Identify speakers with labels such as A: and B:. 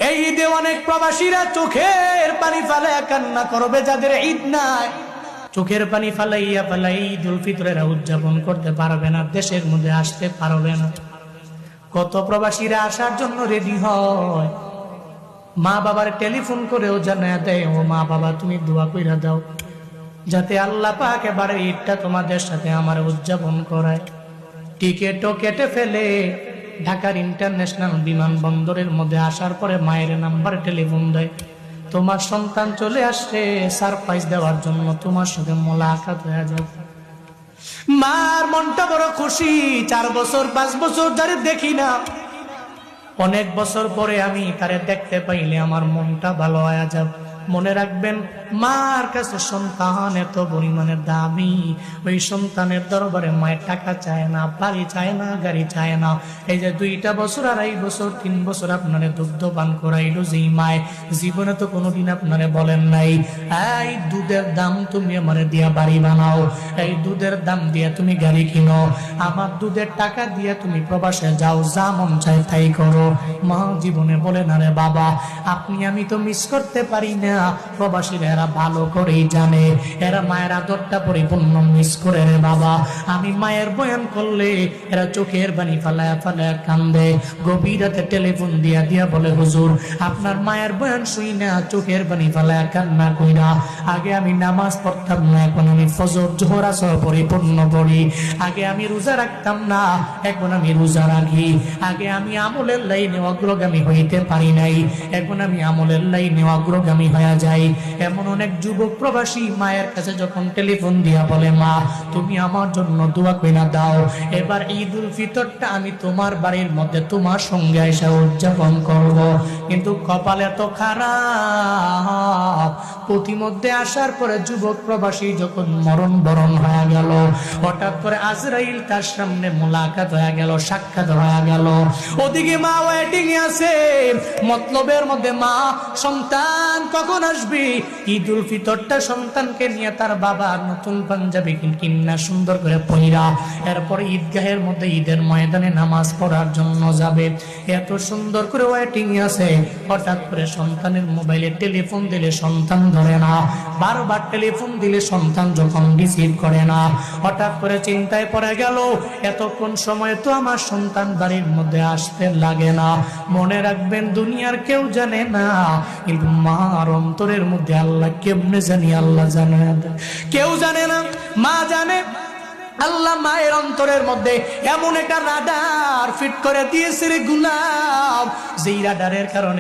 A: এই ঈদে অনেক প্রবাসীরা চোখের পানি ফেলে কান্না করবে, যাদের ঈদ নাই চোখের পানি ফালাইয়া ফালাই ঈদুল ফিতরেরা উদযাপন করতে পারবে না, দেশের মধ্যে আসতে পারবে না। কত প্রবাসীরা আসার জন্য রেডি হয়, মা বাবার টেলিফোন করেও জানায় দেয়, ও মা বাবা তুমি দোয়া কইরা দাও যাতে আল্লাহ পাক এবারে ঈদটা তোমাদের সাথে আমার উদযাপন করায়। টিকেটও কেটে ফেলে ঢাকার ইন্টারন্যাশনাল বিমানবন্দরের মধ্যে আসার পরে মায়ের নাম্বার টেলিফোন দেয়, তোমার সন্তান চলে আসছে সারপ্রাইজ দেওয়ার জন্য, তোমার সাথে মোলাকাত হয়ে যাবে। মার মনটা বড় খুশি, 4 বছর 5 বছর ধরে দেখি না, অনেক বছর পরে আমি তারে দেখতে পাইলে আমার মনটা ভালো হয়ে যাবে। মনে রাখবেন, মার কাছে সন্তান এত পরিমাণে দামি, ওই সন্তানের দরবারে মায়ের টাকা চায় না, বাড়ি চায় না, গাড়ি চায় না। এই যে 2টা বছর 2.5 বছর 3 বছর আপনারে দুগ্ধ পান করাইলো যেই মায়, জীবনে তো কোনোদিন আপনারে বলেন নাই এই দুধের দাম তুমি আমারে দিয়া বাড়ি বানাও, এই দুধের দাম দিয়া তুমি গাড়ি কিনো, আমার দুধের টাকা দিয়া তুমি প্রবাসে যাও, যা মন চায় তাই করো। মা জীবনে বলে না রে বাবা, আপনি আমি তো মিস করতে পারি না, প্রবাসীরা এরা ভালো করেই জানে, এরা মায়ের আদরটা পরিপূর্ণ মিস করে রে বাবা। আমি মায়ের বয়ান করলে এরা চোখের পানি ফালায়া ফালায়া কান্দে, গভীর রাতে টেলিফোন দিয়া দিয়া বলে, হুজুর আপনার মায়ের বয়ান শুই না চোখের পানি ফালায়া কান্না কইরা, আগে আমি নামাজ পড়তাম না, এখন আমি ফজর জোহর আসর পরিপূর্ণ পড়ি, আগে আমি রোজা রাখতাম না, এখন আমি রোজা রাখি, আগে আমি আমলের লাইনে অগ্রগামী হইতে পারি নাই, এখন আমি আমলের লাইনে অগ্রগামী হয়ে যাই। এমন অনেক যুবক প্রবাসী মায়ের কাছে যখন টেলিফোন দিয়া বলে, মা তুমি আমার জন্য দোয়া কইরা দাও, এবার ঈদুল ফিতরটা আমি তোমার বাড়ির মধ্যে তোমার সঙ্গে এসে উদযাপন করব, কিন্তু কপালে তো খারাপ, প্রতিমধ্যে আসার পরে যুবক প্রবাসী যখন মরণ বরণ হয়ে গেল, হঠাৎ করে আজরাইল তার সামনে মোলাকাত হয়ে গেল, সাক্ষাৎ হয়ে গেল। ওদিকে মা ওয়েটিং এ আছে, মতলবের মধ্যে মা সন্তান কখন আসবে, ঈদুল ফিতরটা সন্তানকে নিয়ে তার বাবা নতুন পাঞ্জাবি কিন্না সুন্দর করে পয়রা এরপরে ঈদগাহের মধ্যে ঈদের ময়দানে নামাজ পড়ার জন্য যাবে, এত সুন্দর করে ওয়েটিং আছে। হঠাৎ করে সন্তানের মোবাইলে টেলিফোন দিলে সন্তান ধরে না, বারবার টেলিফোন দিলে সন্তান যখন রিসিভ করে না, হঠাৎ করে চিন্তায় পড়ে গেল, এতক্ষণ সময় তো আমার সন্তান বাড়ির মধ্যে আসতে লাগে না। মনে রাখবেন, দুনিয়ার কেউ জানে না, কিন্তু মার অন্তরের মধ্যে আল্লাহ কেমনে জানি, আল্লাহ জানে, কেউ জানে না, মা জানে। আল্লাহ মায়ের অন্তরের মধ্যে এমন একটা রাডার ফিট করে দিয়েছে রে গুলাম, যেই রাডারের কারণে